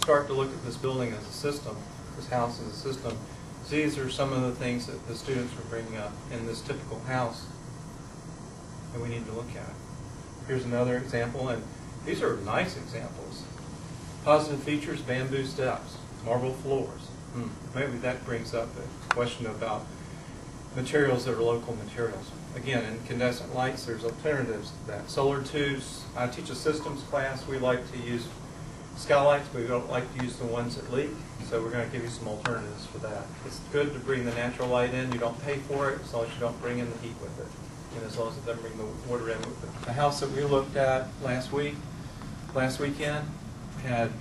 start to look at this building as a system, this house as a system, these are some of the things that the students are bringing up in this typical house that we need to look at. Here's another example, and these are nice examples. Positive features, bamboo steps, marble floors. Maybe that brings up a question about materials that are local materials. Again, in incandescent lights, there's alternatives to that. Solar tubes, I teach a systems class. We like to use skylights, but we don't like to use the ones that leak. So we're going to give you some alternatives for that. It's good to bring the natural light in. You don't pay for it as long as you don't bring in the heat with it. And as long as it doesn't bring the water in with it. The house that we looked at last weekend, had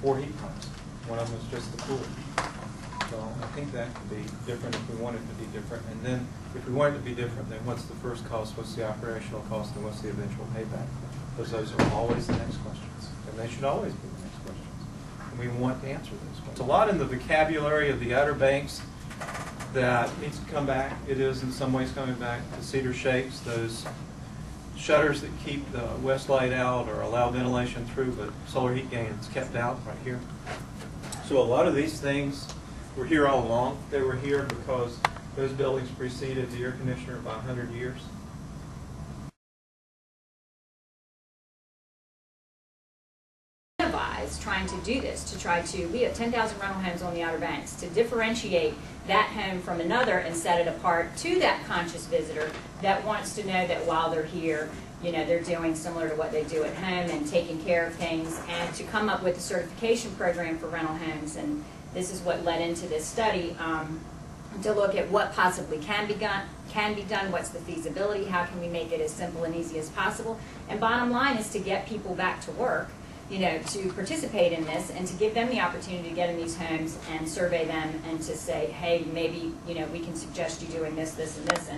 4 heat pumps. One of them was just the pool. So I think that could be different if we want it to be different. And then if we want it to be different, then what's the first cost, what's the operational cost, and what's the eventual payback? Because those are always the next questions. And they should always be the next questions. And we want to answer those questions. A lot in the vocabulary of the Outer Banks that needs to come back. It is in some ways coming back. The cedar shapes, those shutters that keep the west light out or allow ventilation through, but solar heat gain is kept out right here. So a lot of these things were here all along. They were here because those buildings preceded the air conditioner by 100 years. Trying to do this, to try to, we have 10,000 rental homes on the Outer Banks, to differentiate that home from another and set it apart to that conscious visitor that wants to know that while they're here, you know, they're doing similar to what they do at home and taking care of things, and to come up with a certification program for rental homes. And this is what led into this study, to look at what possibly can be done, what's the feasibility, how can we make it as simple and easy as possible, and bottom line is to get people back to work, you know, to participate in this and to give them the opportunity to get in these homes and survey them and to say, hey, maybe, you know, we can suggest you doing this, this, and this.